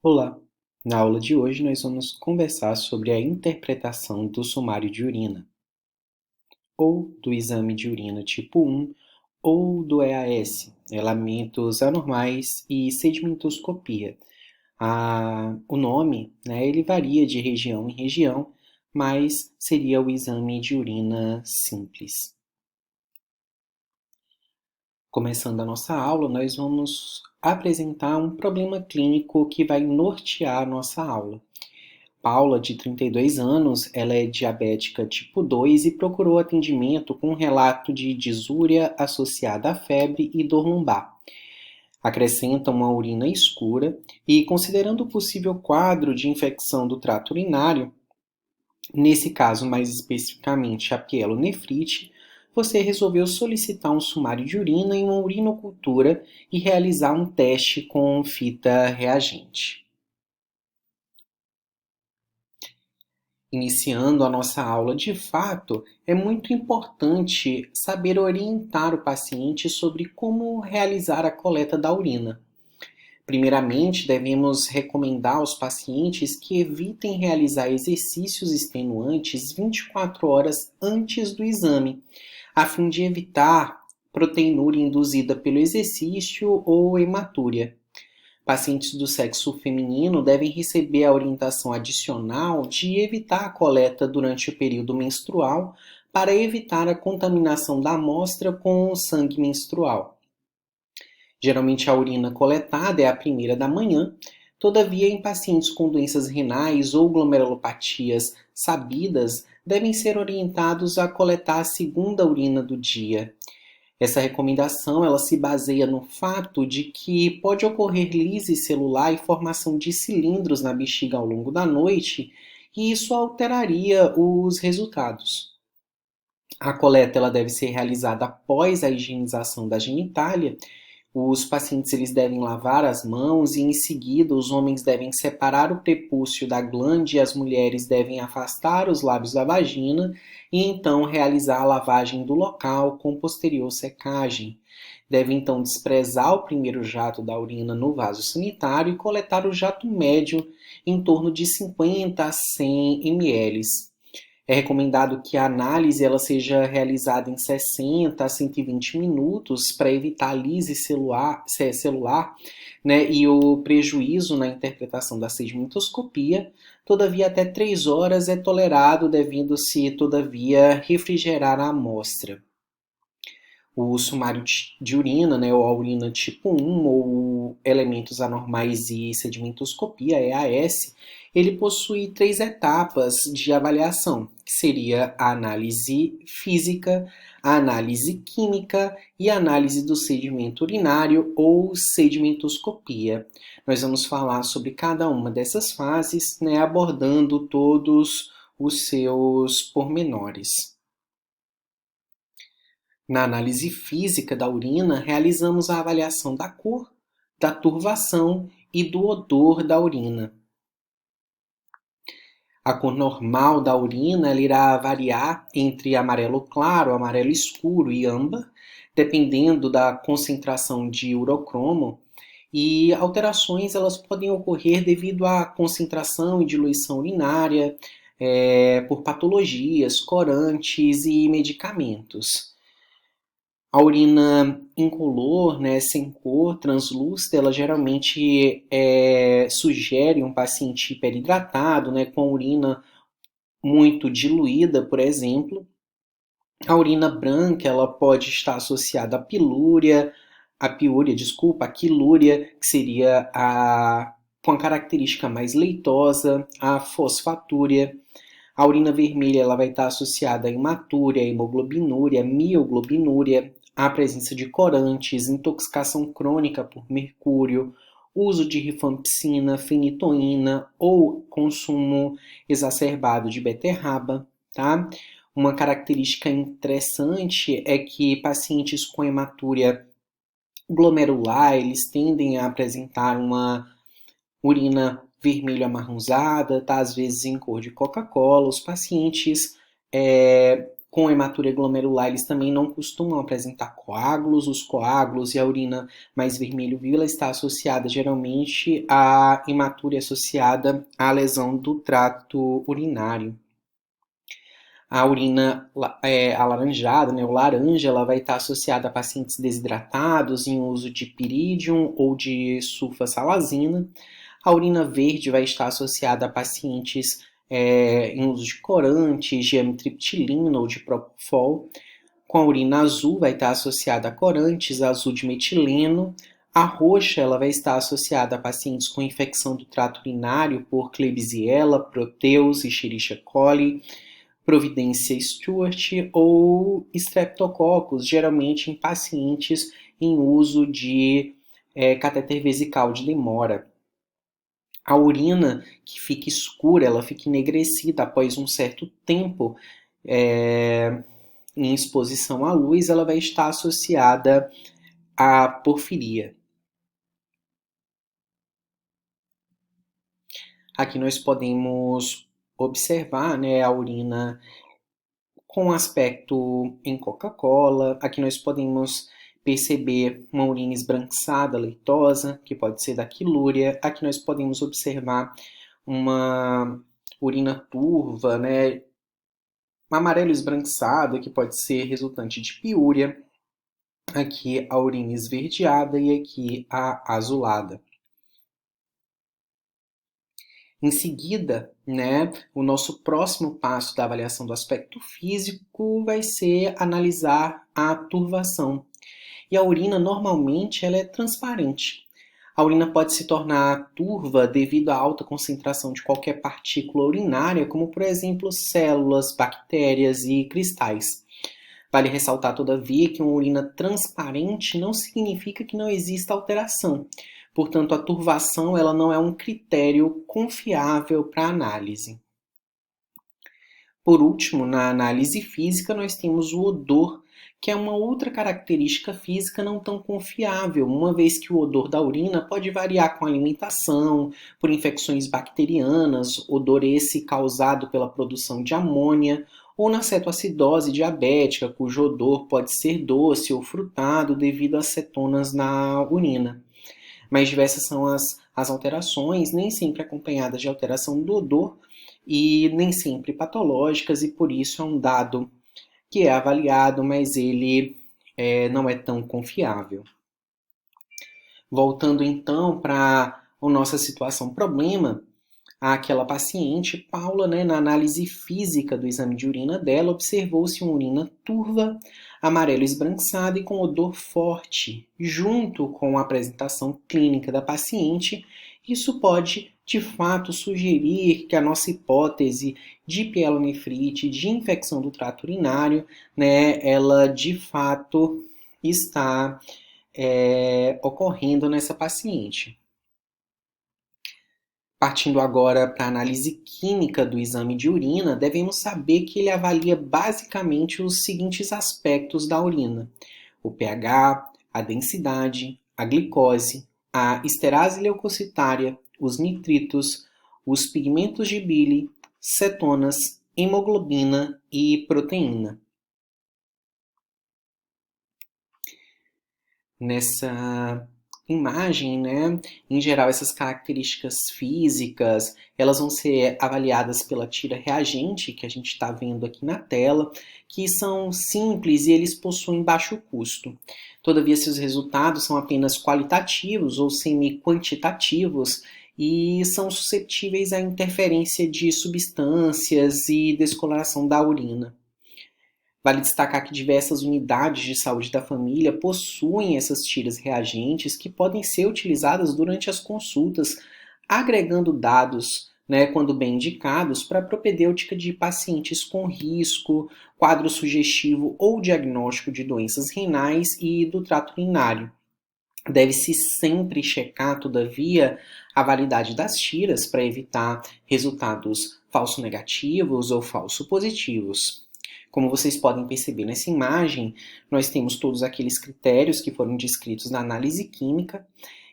Olá! Na aula de hoje nós vamos conversar sobre a interpretação do sumário de urina, ou do exame de urina tipo 1, ou do EAS, elementos anormais e sedimentoscopia. O nome, ele varia de região em região, mas seria o exame de urina simples. Começando a nossa aula, nós vamos apresentar um problema clínico que vai nortear a nossa aula. Paula, de 32 anos, ela é diabética tipo 2 e procurou atendimento com um relato de disúria associada à febre e dor lombar. Acrescenta uma urina escura e, considerando o possível quadro de infecção do trato urinário, nesse caso mais especificamente a pielonefrite, você resolveu solicitar um sumário de urina e uma urinocultura e realizar um teste com fita reagente. Iniciando a nossa aula de fato, é muito importante saber orientar o paciente sobre como realizar a coleta da urina. Primeiramente, devemos recomendar aos pacientes que evitem realizar exercícios extenuantes 24 horas antes do exame, a fim de evitar proteinúria induzida pelo exercício ou hematúria. Pacientes do sexo feminino devem receber a orientação adicional de evitar a coleta durante o período menstrual para evitar a contaminação da amostra com o sangue menstrual. Geralmente a urina coletada é a primeira da manhã, todavia em pacientes com doenças renais ou glomerulopatias sabidas devem ser orientados a coletar a segunda urina do dia. Essa recomendação ela se baseia no fato de que pode ocorrer lise celular e formação de cilindros na bexiga ao longo da noite, e isso alteraria os resultados. A coleta ela deve ser realizada após a higienização da genitália. Os pacientes eles devem lavar as mãos e, em seguida, os homens devem separar o prepúcio da glande e as mulheres devem afastar os lábios da vagina e, então, realizar a lavagem do local com posterior secagem. Deve, então, desprezar o primeiro jato da urina no vaso sanitário e coletar o jato médio em torno de 50 a 100 ml. É recomendado que a análise ela seja realizada em 60 a 120 minutos para evitar a lise celular, né, e o prejuízo na interpretação da sedimentoscopia. Todavia, até 3 horas é tolerado, devendo-se, todavia, refrigerar a amostra. O sumário de urina, né, ou a urina tipo 1, ou elementos anormais e sedimentoscopia, EAS, ele possui 3 etapas de avaliação, que seria a análise física, a análise química e a análise do sedimento urinário ou sedimentoscopia. Nós vamos falar sobre cada uma dessas fases, né, abordando todos os seus pormenores. Na análise física da urina, realizamos a avaliação da cor, da turvação e do odor da urina. A cor normal da urina ela irá variar entre amarelo claro, amarelo escuro e âmbar, dependendo da concentração de urocromo, e alterações elas podem ocorrer devido à concentração e diluição urinária, por patologias, corantes e medicamentos. A urina incolor, né, sem cor, translúcida, ela geralmente sugere um paciente hiperidratado, né, com urina muito diluída, por exemplo. A urina branca ela pode estar associada à a quilúria, que seria com a característica mais leitosa, a fosfatúria. A urina vermelha ela vai estar associada à hematúria, hemoglobinúria, mioglobinúria, a presença de corantes, intoxicação crônica por mercúrio, uso de rifampicina, fenitoína ou consumo exacerbado de beterraba, tá? Uma característica interessante é que pacientes com hematúria glomerular, eles tendem a apresentar uma urina vermelho amarronzada, tá? Às vezes em cor de Coca-Cola. Os pacientes com hematuria glomerular, eles também não costumam apresentar coágulos. Os coágulos e a urina mais vermelho-vila está associada geralmente à hematuria associada à lesão do trato urinário. A urina alaranjada, né, o laranja, ela vai estar associada a pacientes desidratados em uso de pirídium ou de sulfasalazina. A urina verde vai estar associada a pacientes em uso de corantes, de amitriptilina ou de propofol. Com a urina azul vai estar associada a corantes, azul de metileno. A roxa ela vai estar associada a pacientes com infecção do trato urinário por Klebsiella, Proteus, Escherichia coli, Providência Stewart ou Streptococcus, geralmente em pacientes em uso de catéter vesical de demora. A urina que fica escura, ela fica enegrecida após um certo tempo em exposição à luz, ela vai estar associada à porfiria. Aqui nós podemos observar, né, a urina com aspecto em Coca-Cola. Aqui nós podemos perceber uma urina esbranquiçada, leitosa, que pode ser da quilúria. Aqui nós podemos observar uma urina turva, né, um amarelo esbranquiçado, que pode ser resultante de piúria. Aqui a urina esverdeada e aqui a azulada. Em seguida, né, o nosso próximo passo da avaliação do aspecto físico vai ser analisar a turvação. E a urina, normalmente, ela é transparente. A urina pode se tornar turva devido à alta concentração de qualquer partícula urinária, como, por exemplo, células, bactérias e cristais. Vale ressaltar, todavia, que uma urina transparente não significa que não exista alteração. Portanto, a turvação ela não é um critério confiável para análise. Por último, na análise física, nós temos o odor, que é uma outra característica física não tão confiável, uma vez que o odor da urina pode variar com a alimentação, por infecções bacterianas, odor esse causado pela produção de amônia, ou na cetoacidose diabética, cujo odor pode ser doce ou frutado devido às cetonas na urina. Mas diversas são as alterações, nem sempre acompanhadas de alteração do odor e nem sempre patológicas, e por isso é um dado que é avaliado, mas ele não é tão confiável. Voltando então para a nossa situação problema, aquela paciente, Paula, né, na análise física do exame de urina dela, observou-se uma urina turva, amarelo esbranquiçado e com odor forte. Junto com a apresentação clínica da paciente, isso pode, de fato, sugerir que a nossa hipótese de pielonefrite, de infecção do trato urinário, né, ela de fato está ocorrendo nessa paciente. Partindo agora para a análise química do exame de urina, devemos saber que ele avalia basicamente os seguintes aspectos da urina: o pH, a densidade, a glicose, a esterase leucocitária, os nitritos, os pigmentos de bile, cetonas, hemoglobina e proteína. Nessa imagem, né, em geral, essas características físicas, elas vão ser avaliadas pela tira reagente, que a gente está vendo aqui na tela, que são simples e eles possuem baixo custo. Todavia, se os resultados são apenas qualitativos ou semi-quantitativos, e são suscetíveis à interferência de substâncias e descoloração da urina. Vale destacar que diversas unidades de saúde da família possuem essas tiras reagentes que podem ser utilizadas durante as consultas, agregando dados, né, quando bem indicados, para a propedêutica de pacientes com risco, quadro sugestivo ou diagnóstico de doenças renais e do trato urinário. Deve-se sempre checar, todavia, a validade das tiras para evitar resultados falso negativos ou falso positivos. Como vocês podem perceber nessa imagem, nós temos todos aqueles critérios que foram descritos na análise química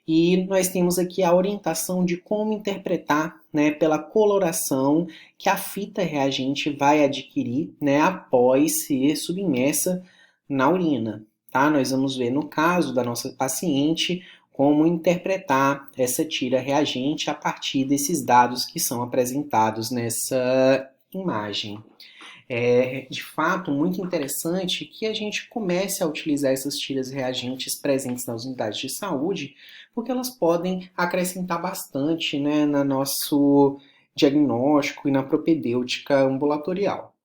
E nós temos aqui a orientação de como interpretar, né, pela coloração que a fita reagente vai adquirir, né, após ser submersa na urina. Tá? Nós vamos ver no caso da nossa paciente como interpretar essa tira reagente a partir desses dados que são apresentados nessa imagem. É de fato muito interessante que a gente comece a utilizar essas tiras reagentes presentes nas unidades de saúde, porque elas podem acrescentar bastante, né, no nosso diagnóstico e na propedêutica ambulatorial.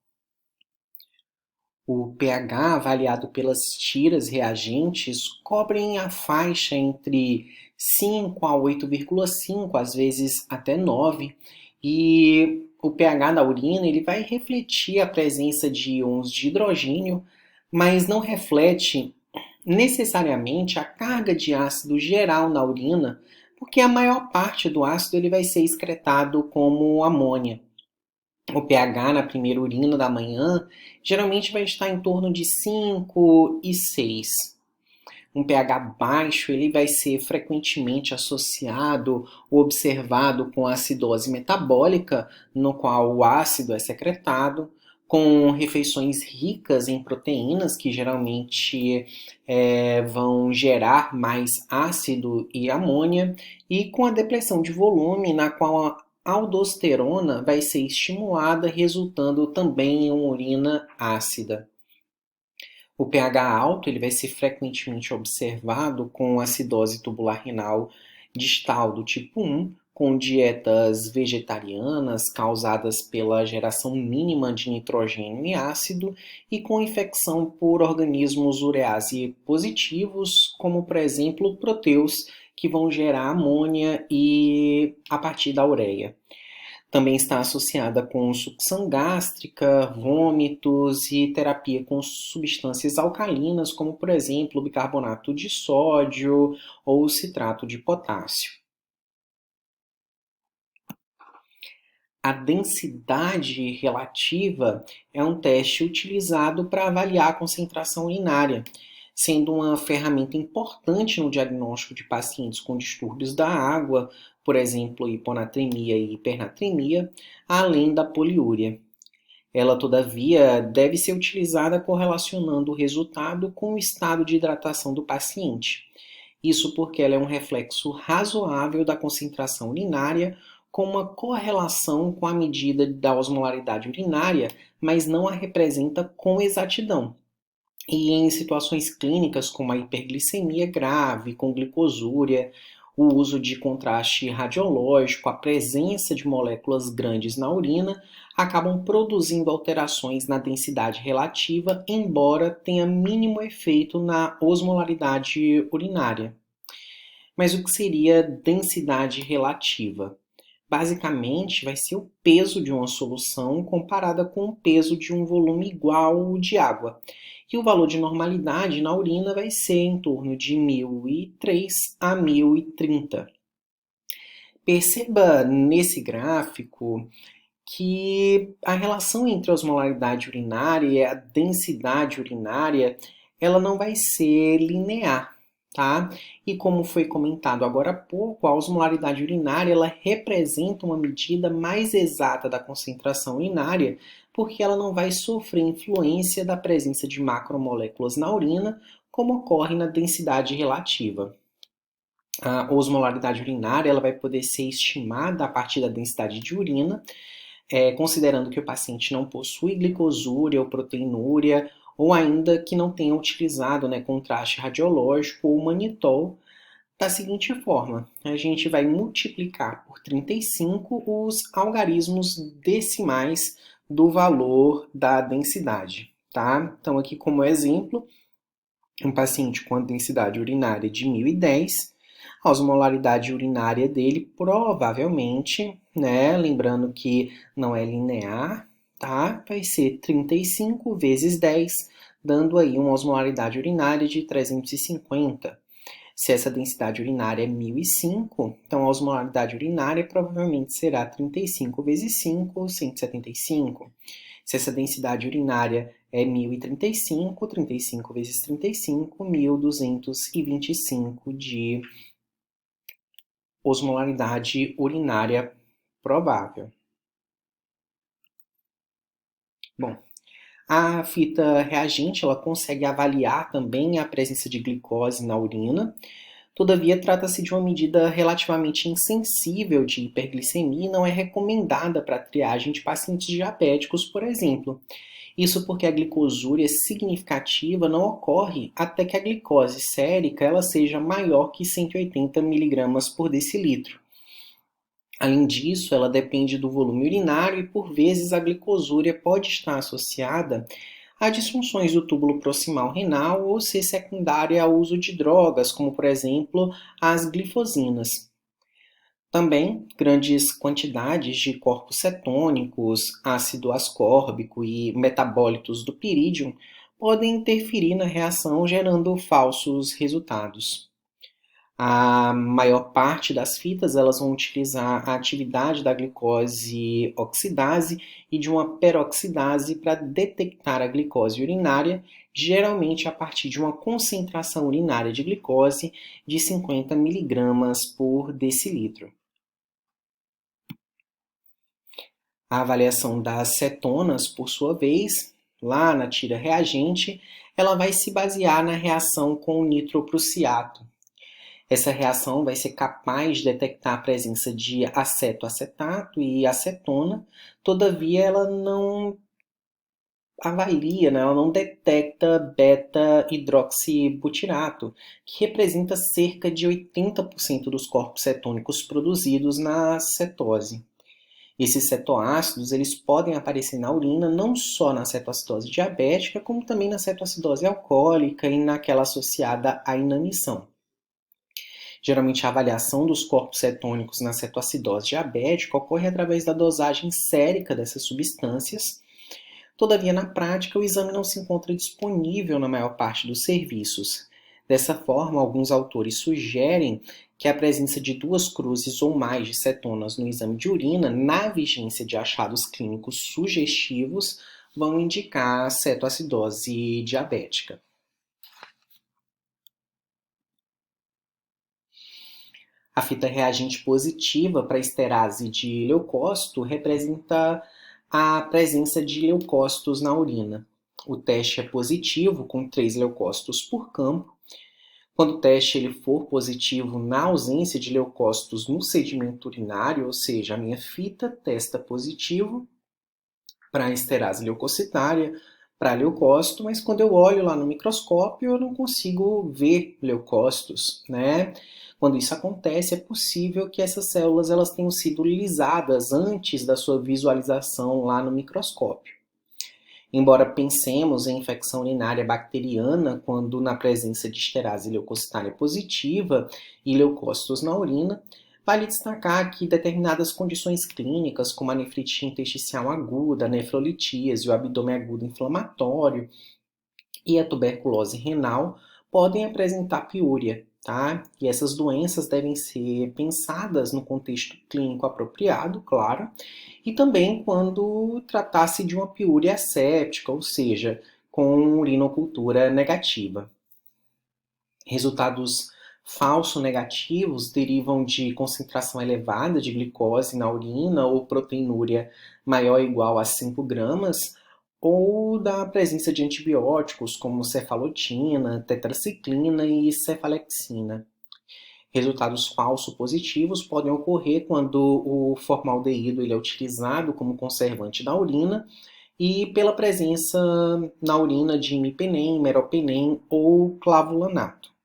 O pH avaliado pelas tiras reagentes cobrem a faixa entre 5 a 8,5, às vezes até 9, e o pH da urina ele vai refletir a presença de íons de hidrogênio, mas não reflete necessariamente a carga de ácido geral na urina, porque a maior parte do ácido ele vai ser excretado como amônia. O pH na primeira urina da manhã geralmente vai estar em torno de 5 e 6. Um pH baixo ele vai ser frequentemente associado ou observado com acidose metabólica, no qual o ácido é secretado, com refeições ricas em proteínas, que geralmente vão gerar mais ácido e amônia, e com a depressão de volume, na qual a aldosterona vai ser estimulada, resultando também em uma urina ácida. O pH alto ele vai ser frequentemente observado com acidose tubular renal distal do tipo 1, com dietas vegetarianas causadas pela geração mínima de nitrogênio e ácido e com infecção por organismos urease positivos, como por exemplo proteus, que vão gerar amônia e a partir da ureia. Também está associada com sucção gástrica, vômitos e terapia com substâncias alcalinas, como por exemplo o bicarbonato de sódio ou o citrato de potássio. A densidade relativa é um teste utilizado para avaliar a concentração urinária, sendo uma ferramenta importante no diagnóstico de pacientes com distúrbios da água, por exemplo, hiponatremia e hipernatremia, além da poliúria. Ela, todavia, deve ser utilizada correlacionando o resultado com o estado de hidratação do paciente. Isso porque ela é um reflexo razoável da concentração urinária, com uma correlação com a medida da osmolaridade urinária, mas não a representa com exatidão. E em situações clínicas como a hiperglicemia grave, com glicosúria, o uso de contraste radiológico, a presença de moléculas grandes na urina, acabam produzindo alterações na densidade relativa, embora tenha mínimo efeito na osmolaridade urinária. Mas o que seria densidade relativa? Basicamente, vai ser o peso de uma solução comparada com o peso de um volume igual de água. E o valor de normalidade na urina vai ser em torno de 1003 a 1030. Perceba nesse gráfico que a relação entre a osmolaridade urinária e a densidade urinária, ela não vai ser linear, tá? E como foi comentado agora há pouco, a osmolaridade urinária, ela representa uma medida mais exata da concentração urinária, porque ela não vai sofrer influência da presença de macromoléculas na urina, como ocorre na densidade relativa. A osmolaridade urinária, ela vai poder ser estimada a partir da densidade de urina, considerando que o paciente não possui glicosúria ou proteinúria, ou ainda que não tenha utilizado, né, contraste radiológico ou manitol, da seguinte forma: a gente vai multiplicar por 35 os algarismos decimais do valor da densidade. Tá? Então, aqui como exemplo, um paciente com a densidade urinária de 1010, a osmolaridade urinária dele provavelmente, né, lembrando que não é linear, tá? Vai ser 35 vezes 10, dando aí uma osmolaridade urinária de 350. Se essa densidade urinária é 1005, então a osmolaridade urinária provavelmente será 35 vezes 5, 175. Se essa densidade urinária é 1035, 35 vezes 35, 1225 de osmolaridade urinária provável. Bom, a fita reagente ela consegue avaliar também a presença de glicose na urina. Todavia, trata-se de uma medida relativamente insensível de hiperglicemia e não é recomendada para a triagem de pacientes diabéticos, por exemplo. Isso porque a glicosúria significativa não ocorre até que a glicose sérica ela seja maior que 180 mg por decilitro. Além disso, ela depende do volume urinário e, por vezes, a glicosúria pode estar associada a disfunções do túbulo proximal renal ou ser secundária ao uso de drogas, como, por exemplo, as glifosinas. Também, grandes quantidades de corpos cetônicos, ácido ascórbico e metabólitos do pirídio podem interferir na reação, gerando falsos resultados. A maior parte das fitas elas vão utilizar a atividade da glicose oxidase e de uma peroxidase para detectar a glicose urinária, geralmente a partir de uma concentração urinária de glicose de 50 mg por decilitro. A avaliação das cetonas, por sua vez, lá na tira reagente, ela vai se basear na reação com o nitroprussiato. Essa reação vai ser capaz de detectar a presença de acetoacetato e acetona, todavia ela não avalia, ela não detecta beta-hidroxibutirato, que representa cerca de 80% dos corpos cetônicos produzidos na cetose. Esses cetoácidos eles podem aparecer na urina não só na cetoacidose diabética, como também na cetoacidose alcoólica e naquela associada à inanição. Geralmente, a avaliação dos corpos cetônicos na cetoacidose diabética ocorre através da dosagem sérica dessas substâncias. Todavia, na prática, o exame não se encontra disponível na maior parte dos serviços. Dessa forma, alguns autores sugerem que a presença de 2 cruzes ou mais de cetonas no exame de urina, na vigência de achados clínicos sugestivos, vão indicar cetoacidose diabética. A fita reagente positiva para a esterase de leucócito representa a presença de leucócitos na urina. O teste é positivo, com 3 leucócitos por campo. Quando o teste ele for positivo na ausência de leucócitos no sedimento urinário, ou seja, a minha fita testa positivo para a esterase leucocitária, para leucócito, mas quando eu olho lá no microscópio eu não consigo ver leucócitos, né? Quando isso acontece, é possível que essas células elas tenham sido lisadas antes da sua visualização lá no microscópio. Embora pensemos em infecção urinária bacteriana quando na presença de esterase leucocitária positiva e leucócitos na urina, vale destacar que determinadas condições clínicas, como a nefrite intersticial aguda, a nefrolitíase, o abdômen agudo inflamatório e a tuberculose renal, podem apresentar piúria, tá? E essas doenças devem ser pensadas no contexto clínico apropriado, claro, e também quando tratasse de uma piúria asséptica, ou seja, com urinocultura negativa. Resultados falso negativos derivam de concentração elevada de glicose na urina ou proteinúria maior ou igual a 5 gramas, ou da presença de antibióticos como cefalotina, tetraciclina e cefalexina. Resultados falso positivos podem ocorrer quando o formaldeído ele é utilizado como conservante da urina e pela presença na urina de imipenem, meropenem ou clavulanato.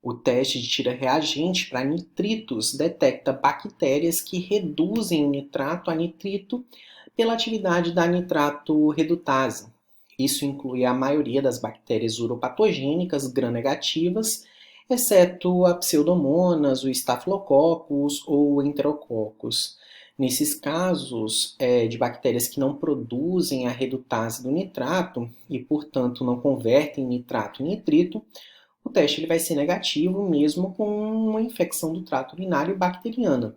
O teste de tira reagente para nitritos detecta bactérias que reduzem o nitrato a nitrito pela atividade da nitrato redutase. Isso inclui a maioria das bactérias uropatogênicas gram-negativas, exceto a pseudomonas, o estafilococcus ou o enterococcus. Nesses casos de bactérias que não produzem a redutase do nitrato e, portanto, não convertem nitrato em nitrito, o teste ele vai ser negativo mesmo com uma infecção do trato urinário bacteriana.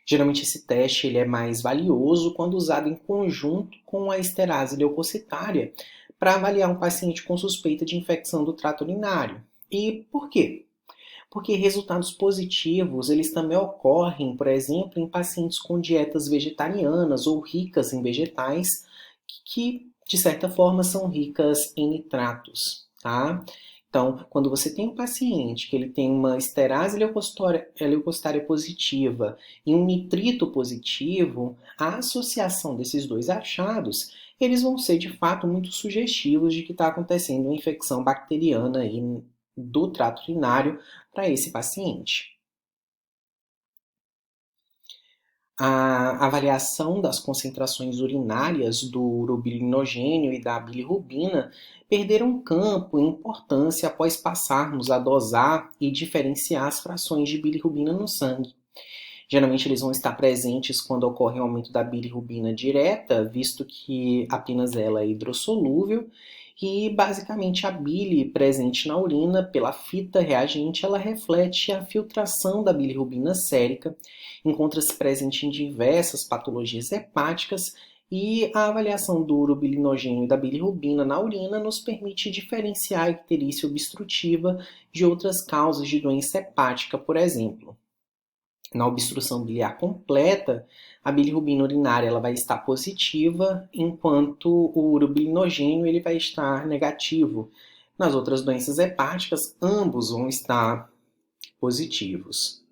Geralmente esse teste ele é mais valioso quando usado em conjunto com a esterase leucocitária para avaliar um paciente com suspeita de infecção do trato urinário. E por quê? Porque resultados positivos, eles também ocorrem, por exemplo, em pacientes com dietas vegetarianas ou ricas em vegetais, que de certa forma são ricas em nitratos, tá? Então, quando você tem um paciente que ele tem uma esterase leucocitária positiva e um nitrito positivo, a associação desses dois achados, eles vão ser de fato muito sugestivos de que está acontecendo uma infecção bacteriana aí do trato urinário para esse paciente. A avaliação das concentrações urinárias do urobilinogênio e da bilirrubina perderam campo em importância após passarmos a dosar e diferenciar as frações de bilirrubina no sangue. Geralmente eles vão estar presentes quando ocorre o aumento da bilirrubina direta, visto que apenas ela é hidrossolúvel, e basicamente a bile presente na urina pela fita reagente, ela reflete a filtração da bilirrubina sérica, encontra-se presente em diversas patologias hepáticas e a avaliação do urobilinogênio e da bilirrubina na urina nos permite diferenciar a icterícia obstrutiva de outras causas de doença hepática, por exemplo. Na obstrução biliar completa, a bilirrubina urinária ela vai estar positiva, enquanto o urobilinogênio ele vai estar negativo. Nas outras doenças hepáticas, ambos vão estar positivos.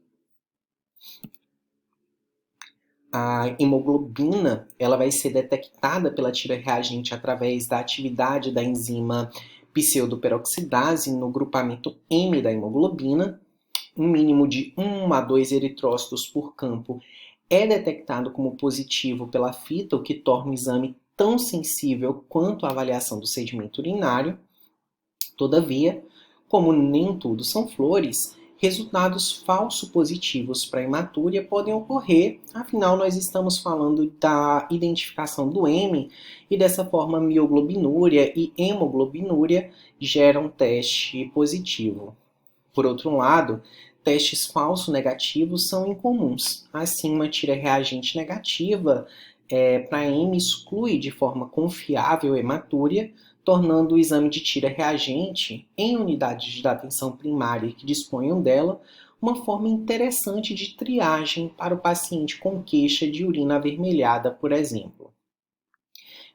A hemoglobina ela vai ser detectada pela tira reagente através da atividade da enzima pseudoperoxidase no grupamento M da hemoglobina. Um mínimo de 1 a 2 eritrócitos por campo é detectado como positivo pela fita, o que torna o exame tão sensível quanto a avaliação do sedimento urinário. Todavia, como nem tudo são flores, resultados falso positivos para hematúria podem ocorrer, afinal nós estamos falando da identificação do M e dessa forma mioglobinúria e hemoglobinúria geram teste positivo. Por outro lado, testes falso negativos são incomuns. Assim, uma tira reagente negativa para M exclui de forma confiável a hematúria, tornando o exame de tira reagente em unidades de atenção primária que disponham dela uma forma interessante de triagem para o paciente com queixa de urina avermelhada, por exemplo.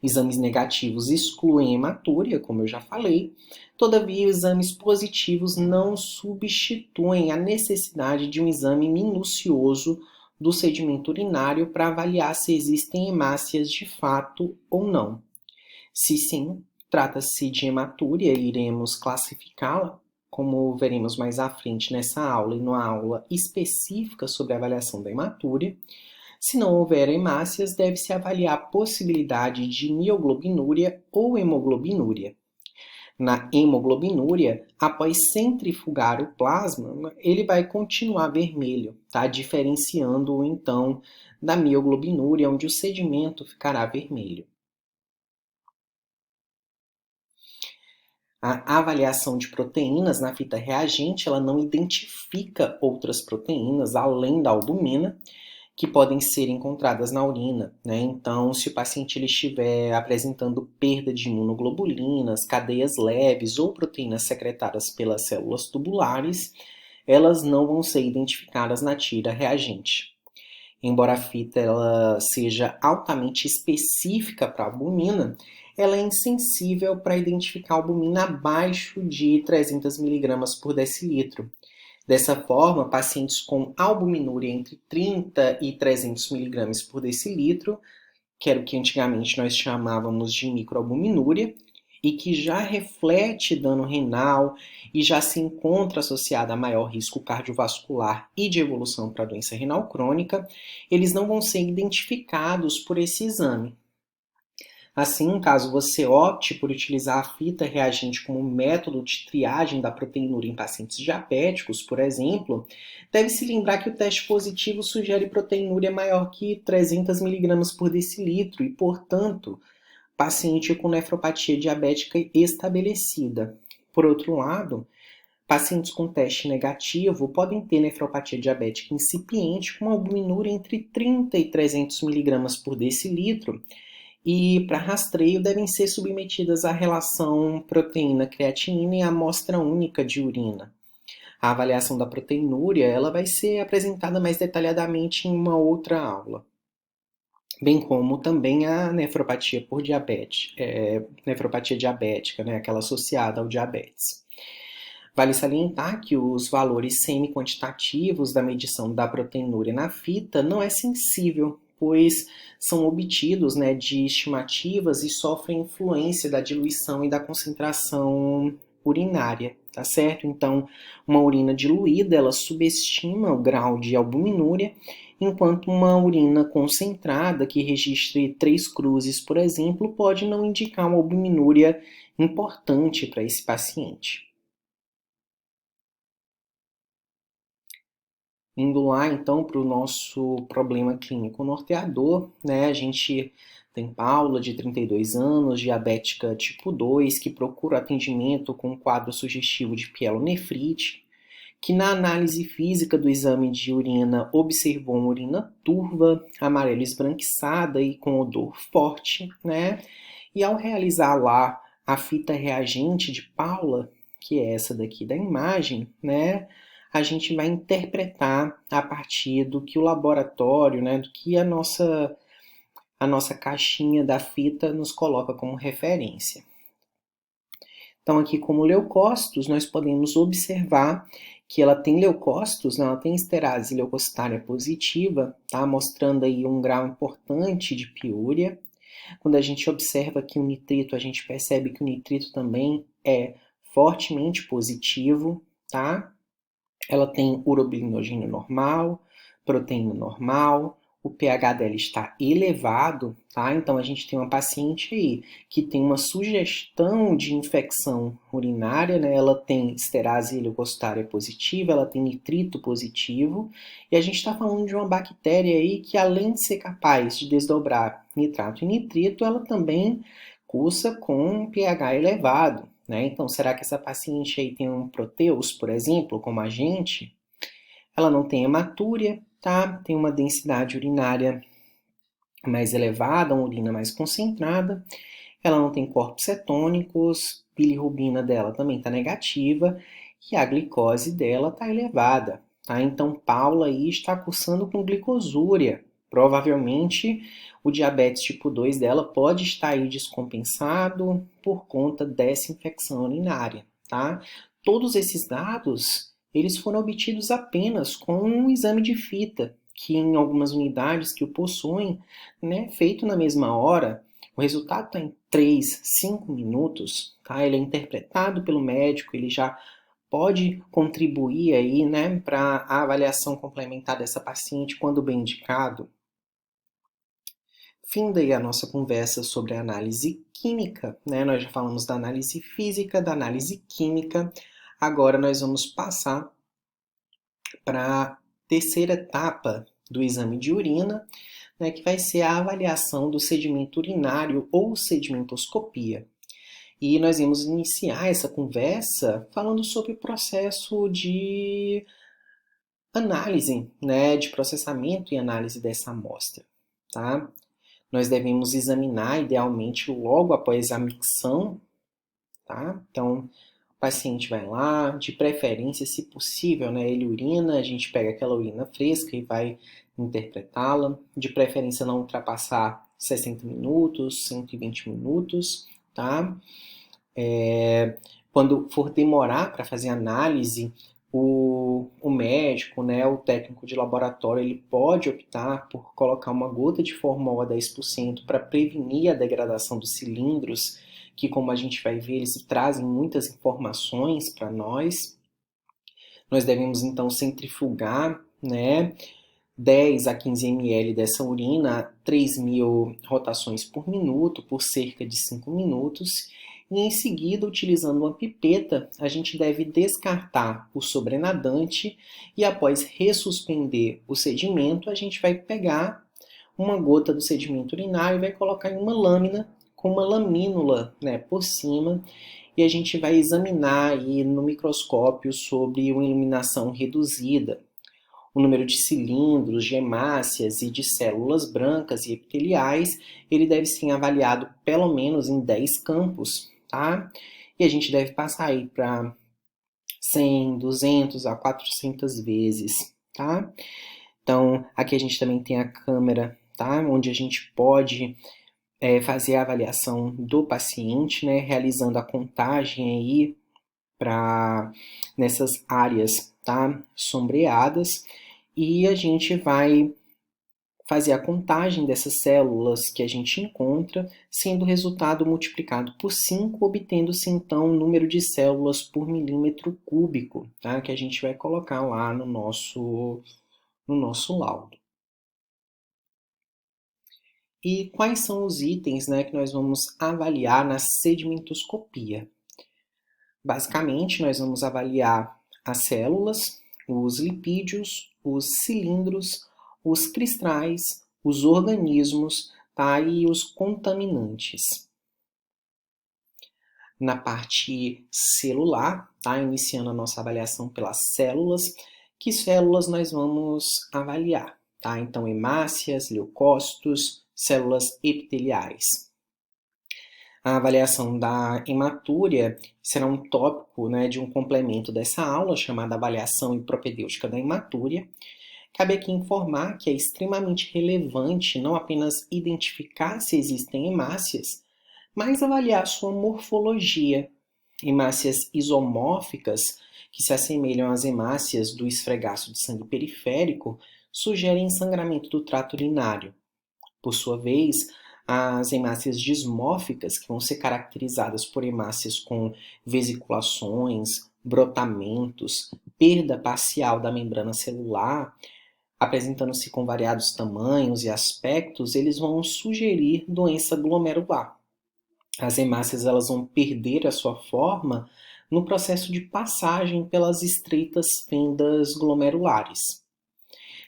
Exames negativos excluem hematúria, como eu já falei, todavia, exames positivos não substituem a necessidade de um exame minucioso do sedimento urinário para avaliar se existem hemácias de fato ou não. Se sim, trata-se de hematúria e iremos classificá-la, como veremos mais à frente nessa aula e numa aula específica sobre a avaliação da hematúria. Se não houver hemácias, deve-se avaliar a possibilidade de mioglobinúria ou hemoglobinúria. Na hemoglobinúria, após centrifugar o plasma, ele vai continuar vermelho, tá? Diferenciando-o então da mioglobinúria, onde o sedimento ficará vermelho. A avaliação de proteínas na fita reagente, ela não identifica outras proteínas além da albumina, que podem ser encontradas na urina, né? Então, se o paciente ele estiver apresentando perda de imunoglobulinas, cadeias leves ou proteínas secretadas pelas células tubulares, elas não vão ser identificadas na tira reagente. Embora a fita ela seja altamente específica para a albumina, ela é insensível para identificar a albumina abaixo de 300 mg por decilitro. Dessa forma, pacientes com albuminúria entre 30 e 300 mg por decilitro, que era o que antigamente nós chamávamos de microalbuminúria, e que já reflete dano renal e já se encontra associada a maior risco cardiovascular e de evolução para a doença renal crônica, eles não vão ser identificados por esse exame. Assim, caso você opte por utilizar a fita reagente como método de triagem da proteinúria em pacientes diabéticos, por exemplo, deve-se lembrar que o teste positivo sugere proteinúria maior que 300 mg por decilitro e, portanto, paciente com nefropatia diabética estabelecida. Por outro lado, pacientes com teste negativo podem ter nefropatia diabética incipiente com albuminúria entre 30 e 300 mg por decilitro, E para rastreio devem ser submetidas à relação proteína-creatinina em amostra única de urina. A avaliação da proteinúria ela vai ser apresentada mais detalhadamente em uma outra aula, bem como também a nefropatia por diabetes, nefropatia diabética, né, aquela associada ao diabetes. Vale salientar que os valores semi-quantitativos da medição da proteinúria na fita não é sensível, pois são obtidos, né, de estimativas e sofrem influência da diluição e da concentração urinária, tá certo? Então, uma urina diluída, ela subestima o grau de albuminúria, enquanto uma urina concentrada, que registre 3 cruzes, por exemplo, pode não indicar uma albuminúria importante para esse paciente. Indo lá, então, para o nosso problema clínico norteador, né? A gente tem Paula, de 32 anos, diabética tipo 2, que procura atendimento com um quadro sugestivo de pielonefrite, que na análise física do exame de urina observou uma urina turva, amarelo esbranquiçada e com odor forte, né? E ao realizar lá a fita reagente de Paula, que é essa daqui da imagem, né? A gente vai interpretar a partir do que o laboratório, né? Do que a nossa caixinha da fita nos coloca como referência. Então, aqui como leucócitos, nós podemos observar que ela tem leucócitos, né? Ela tem esterase leucocitária positiva, tá? Mostrando aí um grau importante de piúria. Quando a gente observa aqui o nitrito, a gente percebe que o nitrito também é fortemente positivo, tá? Ela tem urobilinogênio normal, proteína normal, o pH dela está elevado, tá? Então a gente tem uma paciente aí que tem uma sugestão de infecção urinária, né? Ela tem esterase leucocitária positiva, ela tem nitrito positivo, e a gente está falando de uma bactéria aí que, além de ser capaz de desdobrar nitrato e nitrito, ela também cursa com pH elevado, né? Então, será que essa paciente aí tem um proteus, por exemplo, como a gente? Ela não tem hematúria, tá? Tem uma densidade urinária mais elevada, uma urina mais concentrada. Ela não tem corpos cetônicos, bilirrubina dela também está negativa e a glicose dela está elevada, tá? Então, Paula aí está cursando com glicosúria. Provavelmente o diabetes tipo 2 dela pode estar aí descompensado por conta dessa infecção urinária, tá? Todos esses dados, eles foram obtidos apenas com um exame de fita, que em algumas unidades que o possuem, né, feito na mesma hora, o resultado está em 3, 5 minutos, tá? Ele é interpretado pelo médico, ele já pode contribuir aí, né, para a avaliação complementar dessa paciente quando bem indicado. Finda aí a nossa conversa sobre a análise química, né? Nós já falamos da análise física, da análise química. Agora nós vamos passar para a terceira etapa do exame de urina, né, que vai ser a avaliação do sedimento urinário ou sedimentoscopia. E nós vamos iniciar essa conversa falando sobre o processo de análise, né, de processamento e análise dessa amostra, tá? Nós devemos examinar, idealmente, logo após a micção, tá? Então, o paciente vai lá, de preferência, se possível, né, ele urina, a gente pega aquela urina fresca e vai interpretá-la, de preferência não ultrapassar 60 minutos, 120 minutos, tá? Quando for demorar para fazer análise, o médico, né, o técnico de laboratório, ele pode optar por colocar uma gota de formol a 10% para prevenir a degradação dos cilindros, que, como a gente vai ver, eles trazem muitas informações para nós. Nós devemos, então, centrifugar, né, 10 a 15 ml dessa urina a 3.000 rotações por minuto, por cerca de 5 minutos. E em seguida, utilizando uma pipeta, a gente deve descartar o sobrenadante e após ressuspender o sedimento, a gente vai pegar uma gota do sedimento urinário e vai colocar em uma lâmina com uma lamínula, né, por cima, e a gente vai examinar aí no microscópio sobre uma iluminação reduzida. O número de cilindros, de hemácias e de células brancas e epiteliais, ele deve ser avaliado pelo menos em 10 campos, tá? E a gente deve passar aí para 100, 200 a 400 vezes, tá? Então, aqui a gente também tem a câmera, tá? Onde a gente pode fazer a avaliação do paciente, né? Realizando a contagem aí nessas áreas, tá? Sombreadas. E a gente vai fazer a contagem dessas células que a gente encontra, sendo o resultado multiplicado por 5, obtendo-se então o número de células por milímetro cúbico, tá? Que a gente vai colocar lá no nosso laudo. E quais são os itens, né, que nós vamos avaliar na sedimentoscopia? Basicamente, nós vamos avaliar as células, os lipídios, os cilindros, os cristais, os organismos, tá? E os contaminantes. Na parte celular, tá? Iniciando a nossa avaliação pelas células, que células nós vamos avaliar? Tá? Então, hemácias, leucócitos, células epiteliais. A avaliação da hematúria será um tópico, né, de um complemento dessa aula, chamada Avaliação e Propedêutica da Hematúria. Cabe aqui informar que é extremamente relevante não apenas identificar se existem hemácias, mas avaliar sua morfologia. Hemácias isomórficas, que se assemelham às hemácias do esfregaço de sangue periférico, sugerem sangramento do trato urinário. Por sua vez, as hemácias dismórficas, que vão ser caracterizadas por hemácias com vesiculações, brotamentos, perda parcial da membrana celular, apresentando-se com variados tamanhos e aspectos, eles vão sugerir doença glomerular. As hemácias elas vão perder a sua forma no processo de passagem pelas estreitas fendas glomerulares.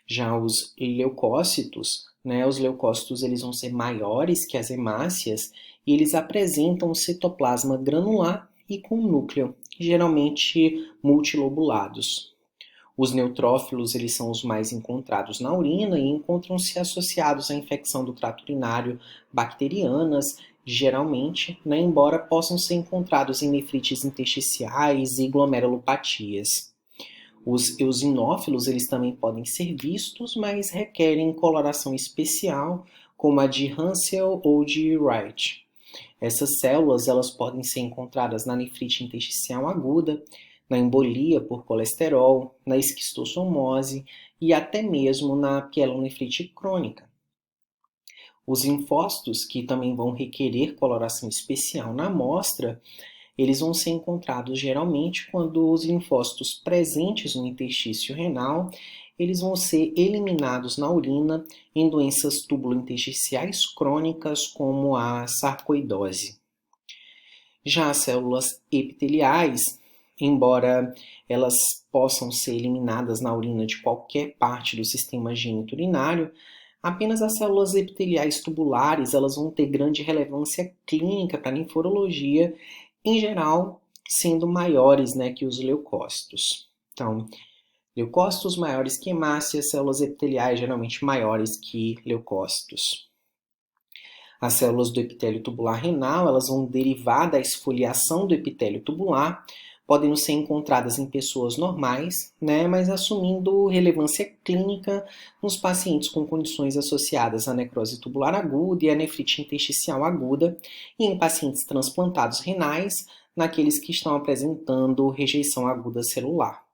Já os leucócitos, né, os leucócitos eles vão ser maiores que as hemácias e eles apresentam citoplasma granular e com núcleo, geralmente multilobulados. Os neutrófilos eles são os mais encontrados na urina e encontram-se associados à infecção do trato urinário bacterianas, geralmente, né, embora possam ser encontrados em nefrites intersticiais e glomerulopatias. Os eosinófilos eles também podem ser vistos, mas requerem coloração especial, como a de Hansel ou de Wright. Essas células elas podem ser encontradas na nefrite intersticial aguda, na embolia por colesterol, na esquistossomose e até mesmo na pielonefrite crônica. Os linfócitos, que também vão requerer coloração especial na amostra, eles vão ser encontrados geralmente quando os linfócitos presentes no interstício renal, eles vão ser eliminados na urina em doenças tubulointersticiais crônicas como a sarcoidose. Já as células epiteliais, embora elas possam ser eliminadas na urina de qualquer parte do sistema geniturinário, apenas as células epiteliais tubulares elas vão ter grande relevância clínica para a linforologia, em geral, sendo maiores, né, que os leucócitos. Então, leucócitos maiores que hemácias, células epiteliais geralmente maiores que leucócitos. As células do epitélio tubular renal, elas vão derivar da esfoliação do epitélio tubular, podem ser encontradas em pessoas normais, né, mas assumindo relevância clínica nos pacientes com condições associadas à necrose tubular aguda e à nefrite intersticial aguda, e em pacientes transplantados renais, naqueles que estão apresentando rejeição aguda celular.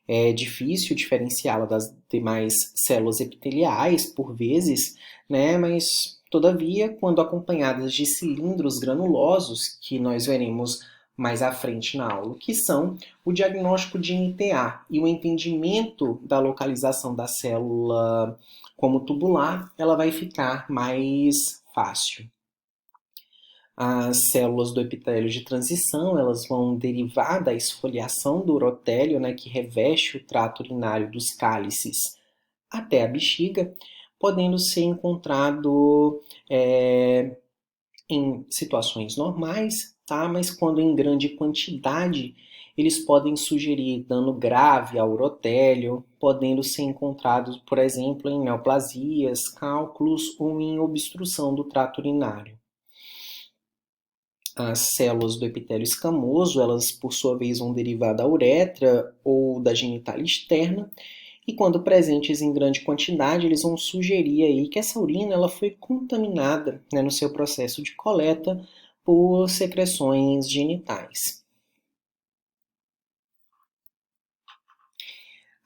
É difícil diferenciá-la das demais células epiteliais, por vezes, né, mas, todavia, quando acompanhadas de cilindros granulosos, que nós veremos mais à frente na aula, que são o diagnóstico de NTA e o entendimento da localização da célula como tubular, ela vai ficar mais fácil. As células do epitélio de transição, elas vão derivar da esfoliação do urotélio, né, que reveste o trato urinário dos cálices até a bexiga, podendo ser encontrado em situações normais, tá? Mas quando em grande quantidade, eles podem sugerir dano grave ao urotélio, podendo ser encontrados, por exemplo, em neoplasias, cálculos ou em obstrução do trato urinário. As células do epitélio escamoso, elas por sua vez vão derivar da uretra ou da genitália externa, e quando presentes em grande quantidade, eles vão sugerir aí que essa urina ela foi contaminada, né, no seu processo de coleta por secreções genitais.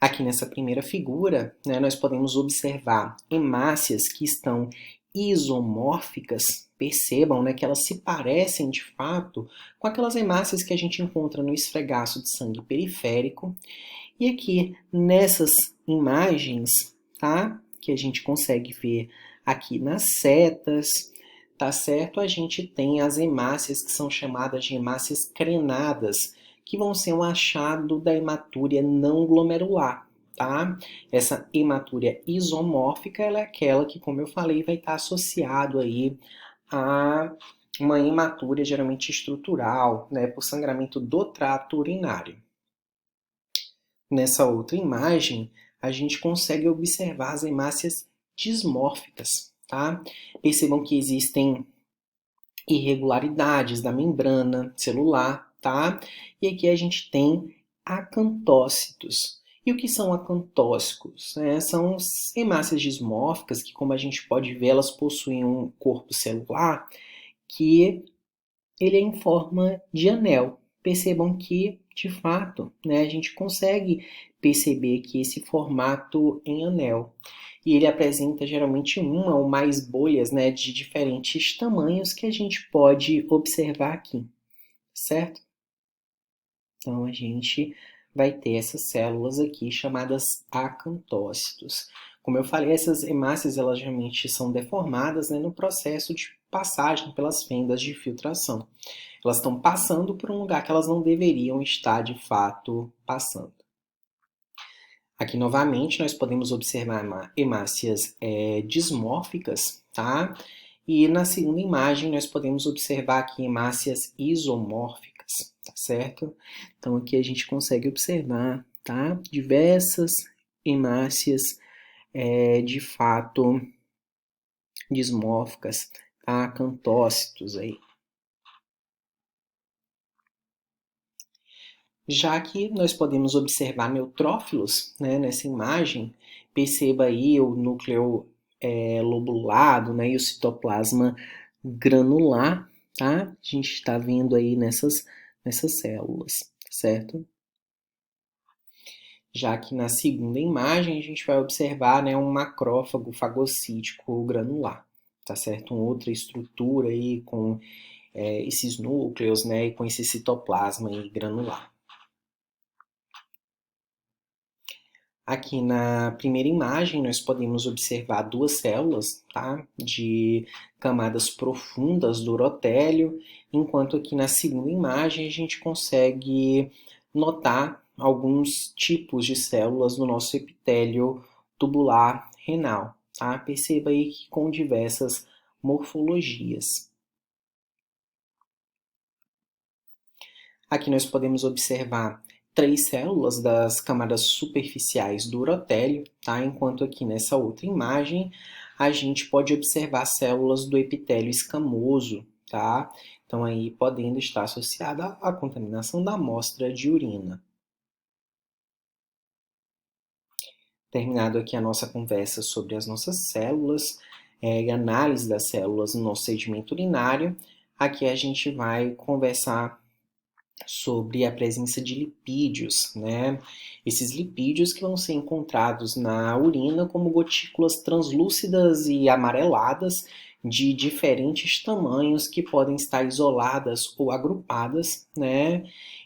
Aqui nessa primeira figura, né, nós podemos observar hemácias que estão isomórficas, percebam, né, que elas se parecem de fato com aquelas hemácias que a gente encontra no esfregaço de sangue periférico. E aqui nessas imagens, tá, que a gente consegue ver aqui nas setas, tá certo? A gente tem as hemácias que são chamadas de hemácias crenadas, que vão ser um achado da hematúria não glomerular, tá? Essa hematúria isomórfica, ela é aquela que, como eu falei, vai estar associado aí a uma hematúria geralmente estrutural, né, por sangramento do trato urinário. Nessa outra imagem, a gente consegue observar as hemácias dismórficas, tá? Percebam que existem irregularidades da membrana celular, tá? E aqui a gente tem acantócitos. E o que são acantócitos? São hemácias dismórficas que, como a gente pode ver, elas possuem um corpo celular que ele é em forma de anel. Percebam que, de fato, né, a gente consegue perceber que esse formato em anel. E ele apresenta geralmente uma ou mais bolhas, né, de diferentes tamanhos que a gente pode observar aqui, certo? Então a gente vai ter essas células aqui chamadas acantócitos. Como eu falei, essas hemácias elas geralmente são deformadas, né, no processo de passagem pelas fendas de filtração. Elas estão passando por um lugar que elas não deveriam estar de fato passando. Aqui novamente nós podemos observar hemácias dismórficas, tá? E na segunda imagem nós podemos observar aqui hemácias isomórficas, tá certo? Então aqui a gente consegue observar, tá? Diversas hemácias de fato dismórficas, tá? Acantócitos aí. Já que nós podemos observar neutrófilos, né, nessa imagem, perceba aí o núcleo lobulado, né, e o citoplasma granular, tá? A gente está vendo aí nessas células, certo? Já que na segunda imagem a gente vai observar, né, um macrófago fagocítico granular, tá certo? Uma outra estrutura aí com esses núcleos, né, e com esse citoplasma aí granular. Aqui na primeira imagem, nós podemos observar duas células, tá? De camadas profundas do urotélio, enquanto aqui na segunda imagem a gente consegue notar alguns tipos de células no nosso epitélio tubular renal, tá? Perceba aí que com diversas morfologias. Aqui nós podemos observar três células das camadas superficiais do urotélio, tá? Enquanto aqui nessa outra imagem a gente pode observar células do epitélio escamoso, tá? Então aí podendo estar associada à contaminação da amostra de urina. Terminado aqui a nossa conversa sobre as nossas células e análise das células no nosso sedimento urinário, aqui a gente vai conversar sobre a presença de lipídios, né? Esses lipídios que vão ser encontrados na urina como gotículas translúcidas e amareladas de diferentes tamanhos que podem estar isoladas ou agrupadas, né?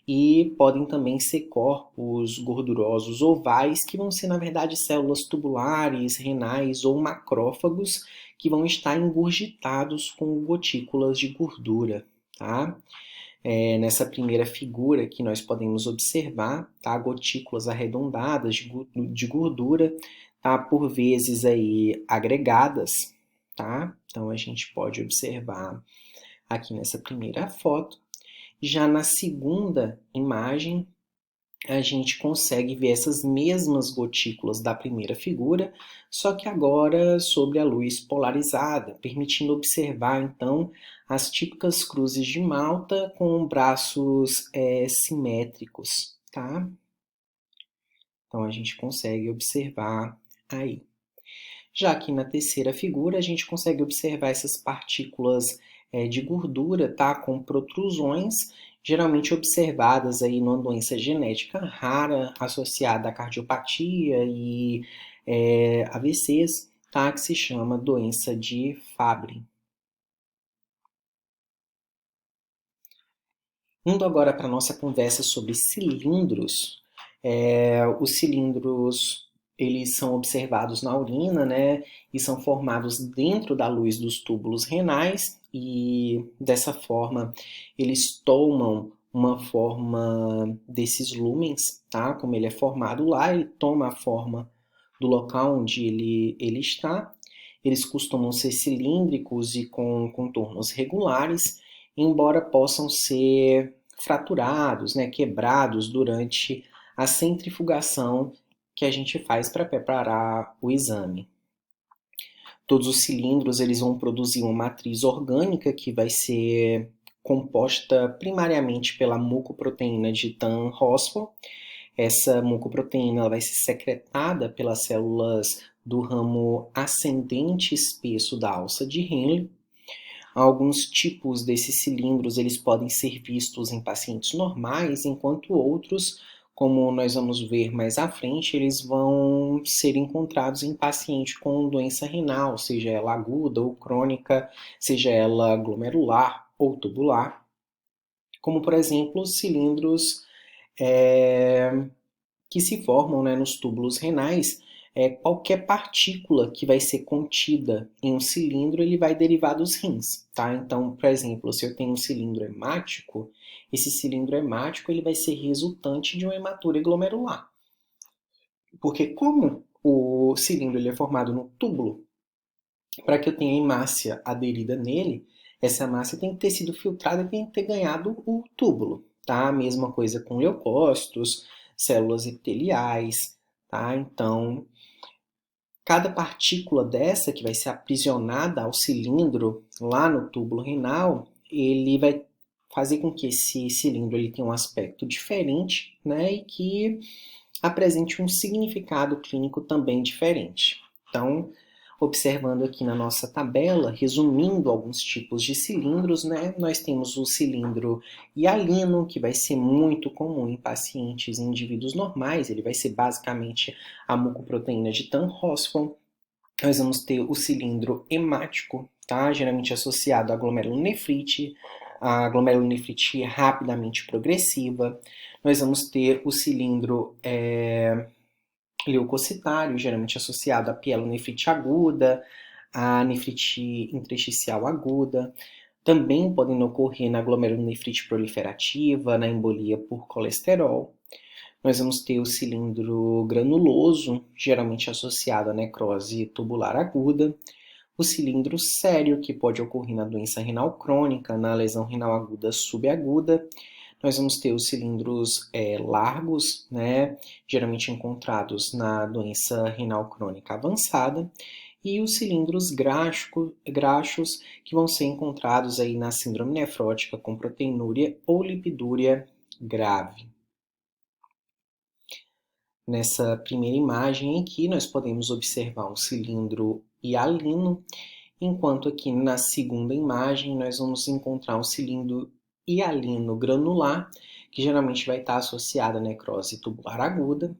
E podem também ser corpos gordurosos ovais, que vão ser, na verdade, células tubulares, renais ou macrófagos, que vão estar engurgitados com gotículas de gordura, tá? Nessa primeira figura que nós podemos observar, tá? Gotículas arredondadas de gordura, tá? Por vezes aí agregadas, tá? Então a gente pode observar aqui nessa primeira foto. Já na segunda imagem, a gente consegue ver essas mesmas gotículas da primeira figura, só que agora sobre a luz polarizada, permitindo observar então as típicas cruzes de Malta com braços simétricos, tá? Então a gente consegue observar aí. Já aqui na terceira figura, a gente consegue observar essas partículas de gordura, tá? Com protrusões, geralmente observadas aí numa doença genética rara, associada à cardiopatia e AVCs, tá? Que se chama doença de Fabry. Indo agora para a nossa conversa sobre cilindros, os cilindros eles são observados na urina, né, e são formados dentro da luz dos túbulos renais e dessa forma eles tomam uma forma desses lúmens, tá? Como ele é formado lá, ele toma a forma do local onde ele está. Eles costumam ser cilíndricos e com contornos regulares, embora possam ser fraturados, né, quebrados durante a centrifugação que a gente faz para preparar o exame. Todos os cilindros eles vão produzir uma matriz orgânica que vai ser composta primariamente pela mucoproteína de Tan-Hoffmann. Essa mucoproteína ela vai ser secretada pelas células do ramo ascendente espesso da alça de Henle. Alguns tipos desses cilindros eles podem ser vistos em pacientes normais, enquanto outros, como nós vamos ver mais à frente, eles vão ser encontrados em paciente com doença renal, seja ela aguda ou crônica, seja ela glomerular ou tubular, como por exemplo os cilindros que se formam, né, nos túbulos renais. Qualquer partícula que vai ser contida em um cilindro, ele vai derivar dos rins, tá? Então, por exemplo, se eu tenho um cilindro hemático, esse cilindro hemático ele vai ser resultante de uma hematúria glomerular. Porque como o cilindro ele é formado no túbulo, para que eu tenha hemácia aderida nele, essa hemácia tem que ter sido filtrada e tem que ter ganhado o túbulo, tá? A mesma coisa com leucócitos, células epiteliais, tá? Então, cada partícula dessa que vai ser aprisionada ao cilindro lá no túbulo renal, ele vai fazer com que esse cilindro ele tenha um aspecto diferente, né? E que apresente um significado clínico também diferente. Então, observando aqui na nossa tabela, resumindo alguns tipos de cilindros, né? Nós temos o cilindro hialino, que vai ser muito comum em pacientes e indivíduos normais, ele vai ser basicamente a mucoproteína de Tan-Hoffmann. Nós vamos ter o cilindro hemático, tá? Geralmente associado à glomerulonefrite, a glomerulonefrite rapidamente progressiva. Nós vamos ter o cilindro leucocitário, geralmente associado à pielonefrite aguda, à nefrite intersticial aguda. Também podem ocorrer na glomerulonefrite proliferativa, na embolia por colesterol. Nós vamos ter o cilindro granuloso, geralmente associado à necrose tubular aguda. O cilindro sério, que pode ocorrer na doença renal crônica, na lesão renal aguda subaguda. Nós vamos ter os cilindros largos, né, geralmente encontrados na doença renal crônica avançada, e os cilindros graxos, que vão ser encontrados aí na síndrome nefrótica com proteinúria ou lipidúria grave. Nessa primeira imagem aqui, nós podemos observar um cilindro hialino, enquanto aqui na segunda imagem nós vamos encontrar um cilindro hialino granular, que geralmente vai estar associado à necrose tubular aguda.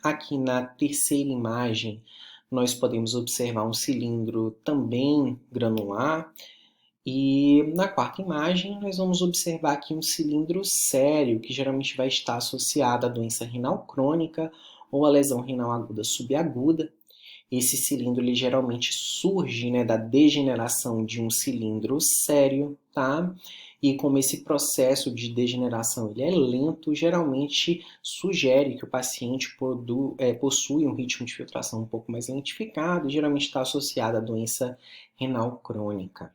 Aqui na terceira imagem, nós podemos observar um cilindro também granular. E na quarta imagem, nós vamos observar aqui um cilindro sério, que geralmente vai estar associado à doença renal crônica ou à lesão renal aguda subaguda. Esse cilindro ele geralmente surge, né, da degeneração de um cilindro sério, tá? E como esse processo de degeneração ele é lento, geralmente sugere que o paciente possui um ritmo de filtração um pouco mais lentificado e geralmente está associado à doença renal crônica.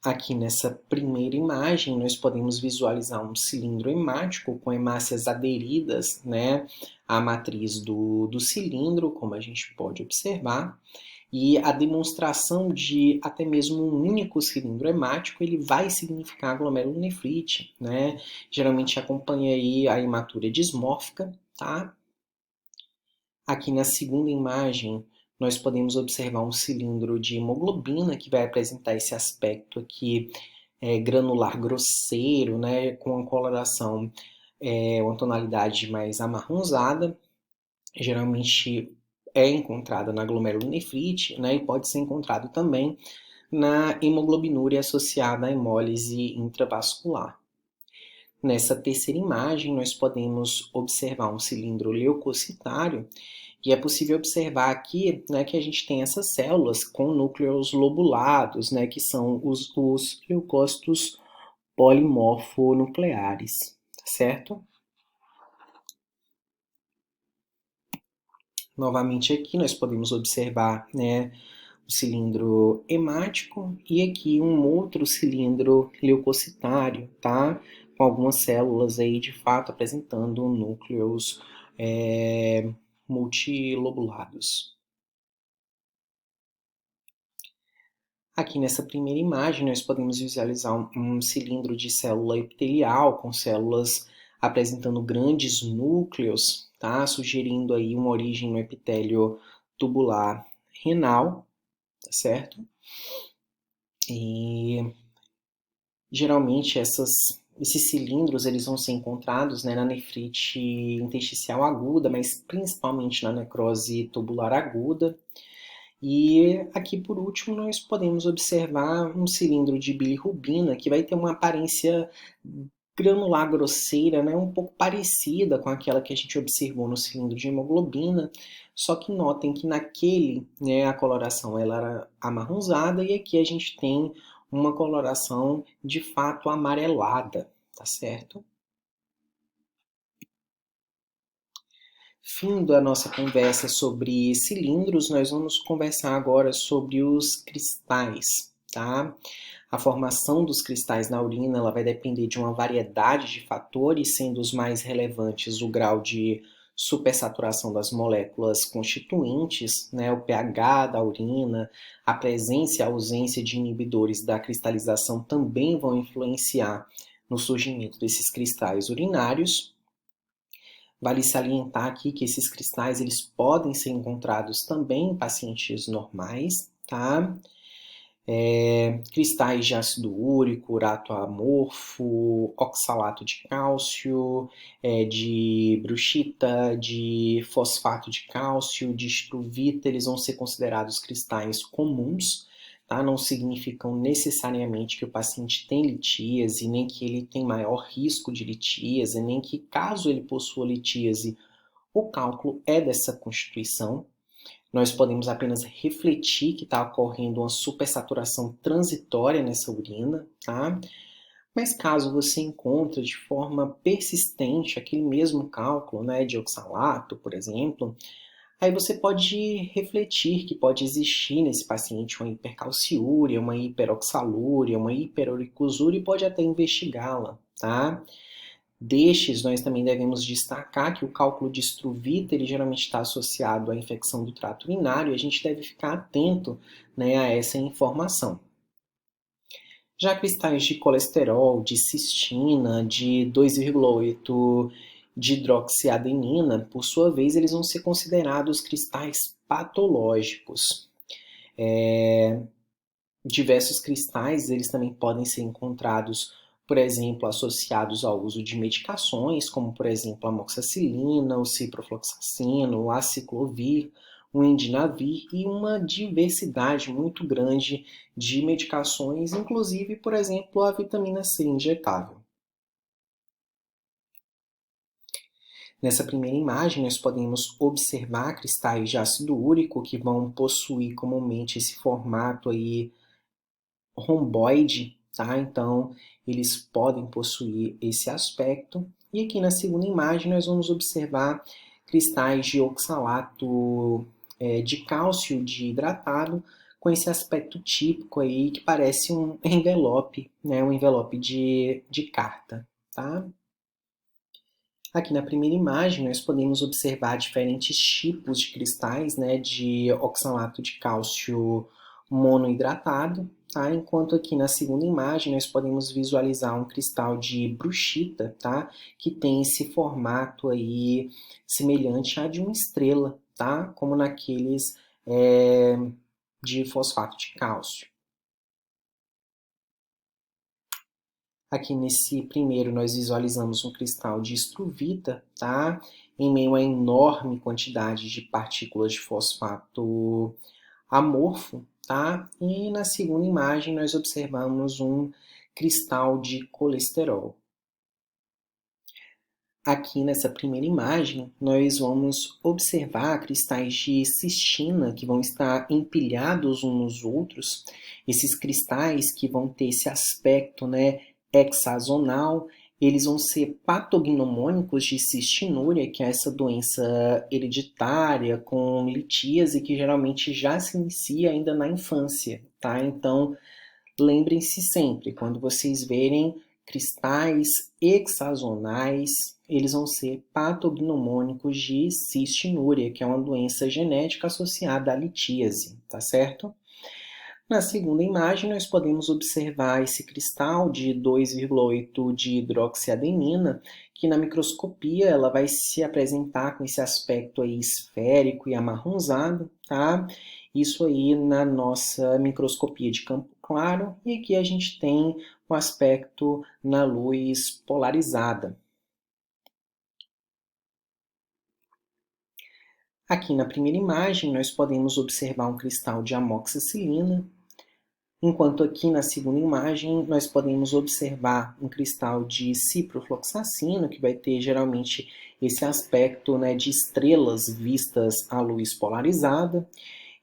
Aqui nessa primeira imagem, nós podemos visualizar um cilindro hemático com hemácias aderidas, né, à matriz do cilindro, como a gente pode observar. E a demonstração de até mesmo um único cilindro hemático, ele vai significar glomerulonefrite, né? Geralmente acompanha aí a hematura dismórfica, tá? Aqui na segunda imagem, nós podemos observar um cilindro de hemoglobina que vai apresentar esse aspecto aqui granular grosseiro, né, com uma coloração, uma tonalidade mais amarronzada, geralmente é encontrada na glomerulonefrite, né, e pode ser encontrado também na hemoglobinúria associada à hemólise intravascular. Nessa terceira imagem, nós podemos observar um cilindro leucocitário e é possível observar aqui, né, que a gente tem essas células com núcleos lobulados, né, que são os leucócitos polimorfonucleares, certo? Novamente aqui nós podemos observar, né, o cilindro hemático e aqui um outro cilindro leucocitário, tá? Com algumas células aí de fato apresentando núcleos multilobulados. Aqui nessa primeira imagem nós podemos visualizar um cilindro de célula epitelial com células apresentando grandes núcleos, tá? Sugerindo aí uma origem no epitélio tubular renal, tá certo? E geralmente esses cilindros eles vão ser encontrados, né, na nefrite intersticial aguda, mas principalmente na necrose tubular aguda. E aqui por último nós podemos observar um cilindro de bilirrubina que vai ter uma aparência granular grosseira, né, um pouco parecida com aquela que a gente observou no cilindro de hemoglobina, só que notem que naquele, né, a coloração ela era amarronzada e aqui a gente tem uma coloração de fato amarelada, tá certo? Findo a nossa conversa sobre cilindros, nós vamos conversar agora sobre os cristais, tá? A formação dos cristais na urina ela vai depender de uma variedade de fatores, sendo os mais relevantes o grau de supersaturação das moléculas constituintes, né, o pH da urina, a presença e a ausência de inibidores da cristalização também vão influenciar no surgimento desses cristais urinários. Vale salientar aqui que esses cristais eles podem ser encontrados também em pacientes normais, tá? Cristais de ácido úrico, urato amorfo, oxalato de cálcio, de bruxita, de fosfato de cálcio, de estruvita, eles vão ser considerados cristais comuns, tá? Não significam necessariamente que o paciente tem litíase, nem que ele tem maior risco de litíase, nem que caso ele possua litíase, o cálculo é dessa constituição. Nós podemos apenas refletir que está ocorrendo uma supersaturação transitória nessa urina, tá? Mas caso você encontre de forma persistente aquele mesmo cálculo, né, de oxalato, por exemplo, aí você pode refletir que pode existir nesse paciente uma hipercalciúria, uma hiperoxalúria, uma hiperuricosúria e pode até investigá-la, tá? Destes, nós também devemos destacar que o cálculo de Struvita ele geralmente está associado à infecção do trato urinário e a gente deve ficar atento, né, a essa informação. Já cristais de colesterol, de cistina, de 2,8 de hidroxiadenina, por sua vez, eles vão ser considerados cristais patológicos. Diversos cristais eles também podem ser encontrados, por exemplo, associados ao uso de medicações, como por exemplo a amoxicilina, o ciprofloxacino, o aciclovir, o indinavir e uma diversidade muito grande de medicações, inclusive, por exemplo, a vitamina C injetável. Nessa primeira imagem, nós podemos observar cristais de ácido úrico que vão possuir comumente esse formato aí romboide, tá? Então, eles podem possuir esse aspecto. E aqui na segunda imagem nós vamos observar cristais de oxalato de cálcio de hidratado com esse aspecto típico aí que parece um envelope, né? Um envelope de carta, tá? Aqui na primeira imagem, nós podemos observar diferentes tipos de cristais, né, de oxalato de cálcio monohidratado, tá? Enquanto aqui na segunda imagem nós podemos visualizar um cristal de bruxita, tá? Que tem esse formato aí semelhante a de uma estrela, tá? Como naqueles de fosfato de cálcio. Aqui nesse primeiro nós visualizamos um cristal de estruvita, tá? Em meio a enorme quantidade de partículas de fosfato amorfo, tá? E na segunda imagem nós observamos um cristal de colesterol. Aqui nessa primeira imagem, nós vamos observar cristais de cistina que vão estar empilhados uns nos outros. Esses cristais que vão ter esse aspecto, né, hexagonal, eles vão ser patognomônicos de cistinúria, que é essa doença hereditária com litíase que geralmente já se inicia ainda na infância, tá? Então, lembrem-se sempre, quando vocês verem cristais hexagonais, eles vão ser patognomônicos de cistinúria, que é uma doença genética associada à litíase, tá certo? Na segunda imagem, nós podemos observar esse cristal de 2,8 de hidroxiadenina, que na microscopia ela vai se apresentar com esse aspecto aí esférico e amarronzado, tá? Isso aí na nossa microscopia de campo claro, e aqui a gente tem o aspecto na luz polarizada. Aqui na primeira imagem, nós podemos observar um cristal de amoxicilina, enquanto aqui na segunda imagem nós podemos observar um cristal de ciprofloxacino, que vai ter geralmente esse aspecto, né, de estrelas vistas à luz polarizada,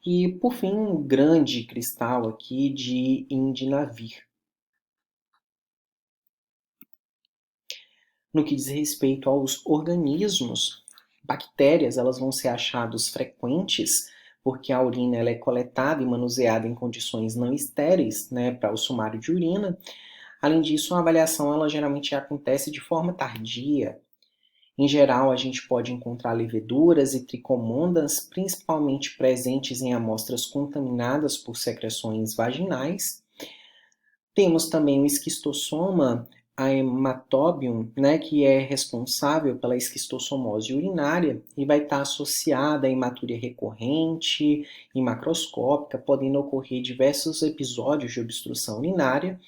e por fim um grande cristal aqui de indinavir. No que diz respeito aos organismos, bactérias elas vão ser achados frequentes porque a urina ela é coletada e manuseada em condições não estéreis, né, para o sumário de urina. Além disso, a avaliação ela geralmente acontece de forma tardia. Em geral, a gente pode encontrar leveduras e tricomonas, principalmente presentes em amostras contaminadas por secreções vaginais. Temos também o esquistossoma haematobium, né, que é responsável pela esquistossomose urinária e vai estar associada a hematúria recorrente e macroscópica, podendo ocorrer diversos episódios de obstrução urinária,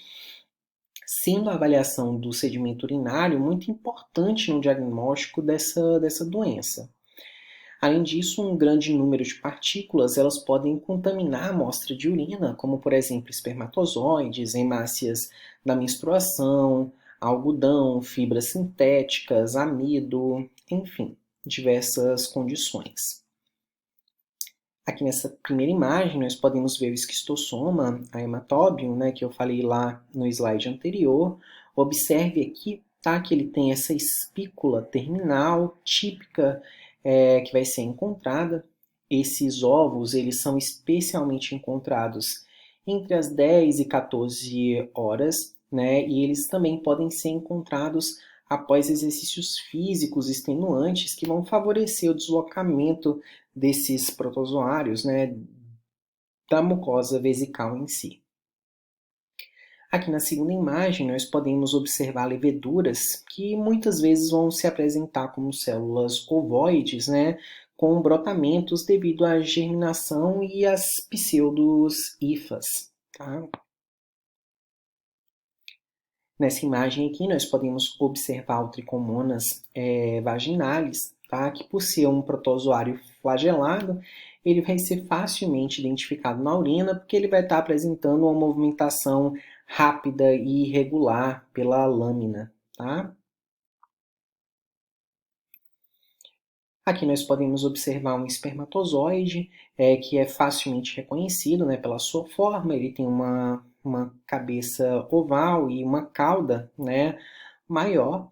sendo a avaliação do sedimento urinário muito importante no diagnóstico dessa doença. Além disso, um grande número de partículas elas podem contaminar a amostra de urina, como por exemplo espermatozoides, hemácias da menstruação, algodão, fibras sintéticas, amido, enfim, diversas condições. Aqui nessa primeira imagem nós podemos ver o esquistossoma haematobium, né, que eu falei lá no slide anterior. Observe aqui, tá, que ele tem essa espícula terminal típica que vai ser encontrada. Esses ovos eles são especialmente encontrados entre as 10 e 14 horas, né, e eles também podem ser encontrados após exercícios físicos extenuantes que vão favorecer o deslocamento desses protozoários, né, da mucosa vesical em si. Aqui na segunda imagem, nós podemos observar leveduras que muitas vezes vão se apresentar como células ovoides, né, com brotamentos devido à germinação e às pseudo-hifas. Tá? Nessa imagem aqui, nós podemos observar o tricomonas vaginalis, tá? Que por ser um protozoário flagelado, ele vai ser facilmente identificado na urina, porque ele vai estar apresentando uma movimentação rápida e irregular pela lâmina. Tá? Aqui nós podemos observar um espermatozoide, que é facilmente reconhecido, né, pela sua forma. Ele tem uma cabeça oval e uma cauda, né, maior.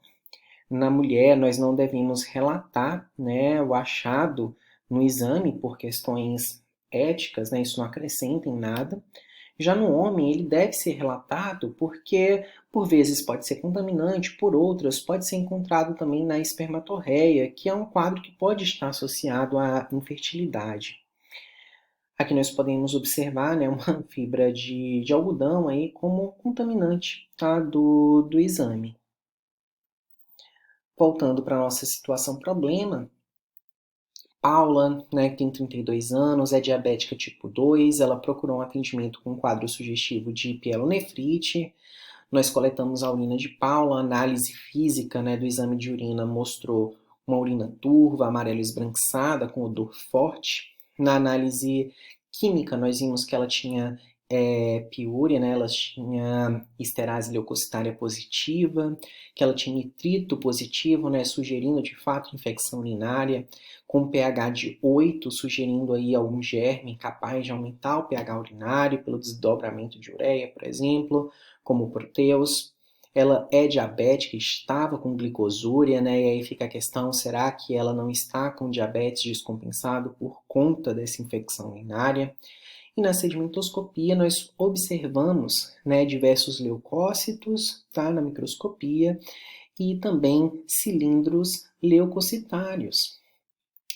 Na mulher, nós não devemos relatar, né, o achado no exame por questões éticas, né? Isso não acrescenta em nada. Já no homem, ele deve ser relatado porque, por vezes, pode ser contaminante, por outras, pode ser encontrado também na espermatorreia, que é um quadro que pode estar associado à infertilidade. Aqui nós podemos observar, né, uma fibra de algodão aí como contaminante, tá, do exame. Voltando para a nossa situação problema, Paula, né, que tem 32 anos, é diabética tipo 2, ela procurou um atendimento com um quadro sugestivo de pielonefrite. Nós coletamos a urina de Paula, a análise física, né, do exame de urina mostrou uma urina turva, amarelo esbranquiçada, com odor forte. Na análise química, nós vimos que ela tinha piúria, né, ela tinha esterase leucocitária positiva, que ela tinha nitrito positivo, né, sugerindo de fato infecção urinária, com pH de 8, sugerindo aí algum germe capaz de aumentar o pH urinário pelo desdobramento de ureia, por exemplo, como o Proteus. Ela é diabética, estava com glicosúria, né? E aí fica a questão, será que ela não está com diabetes descompensado por conta dessa infecção urinária? E na sedimentoscopia nós observamos, né, diversos leucócitos, tá, na microscopia, e também cilindros leucocitários.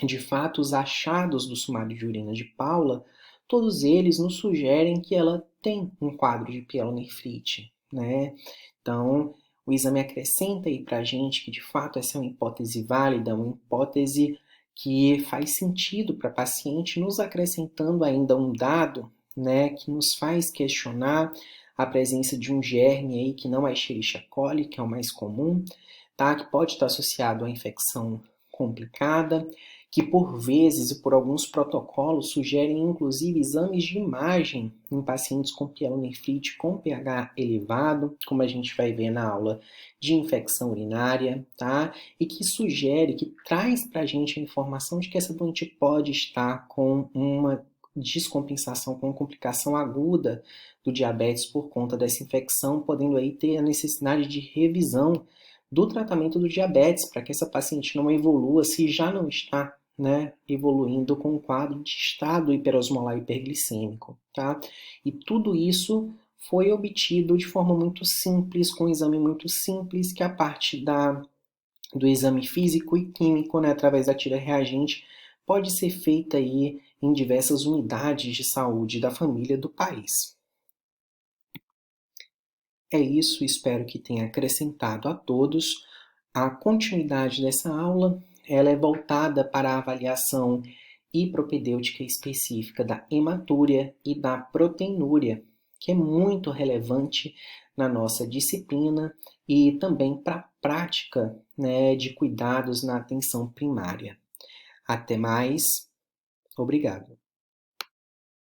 De fato, os achados do sumário de urina de Paula, todos eles nos sugerem que ela tem um quadro de pielonefrite, né? Então, o exame acrescenta aí para a gente que, de fato, essa é uma hipótese válida, uma hipótese que faz sentido para a paciente, nos acrescentando ainda um dado, né, que nos faz questionar a presença de um germe aí que não é Escherichia coli, que é o mais comum, tá? Que pode estar associado à infecção complicada, que por vezes e por alguns protocolos sugerem inclusive exames de imagem em pacientes com pielonefrite com pH elevado, como a gente vai ver na aula de infecção urinária, tá? E que sugere, que traz para a gente a informação de que essa doente pode estar com uma descompensação, com complicação aguda do diabetes por conta dessa infecção, podendo aí ter a necessidade de revisão do tratamento do diabetes, para que essa paciente não evolua se já não está, né, evoluindo com um quadro de estado hiperosmolar hiperglicêmico, tá? E tudo isso foi obtido de forma muito simples, com um exame muito simples, que é a parte do exame físico e químico, né, através da tira reagente, pode ser feita aí em diversas unidades de saúde da família do país. É isso, espero que tenha acrescentado a todos. A continuidade dessa aula, ela é voltada para a avaliação hipropedêutica específica da hematúria e da proteinúria, que é muito relevante na nossa disciplina e também para a prática, né, de cuidados na atenção primária. Até mais, obrigado.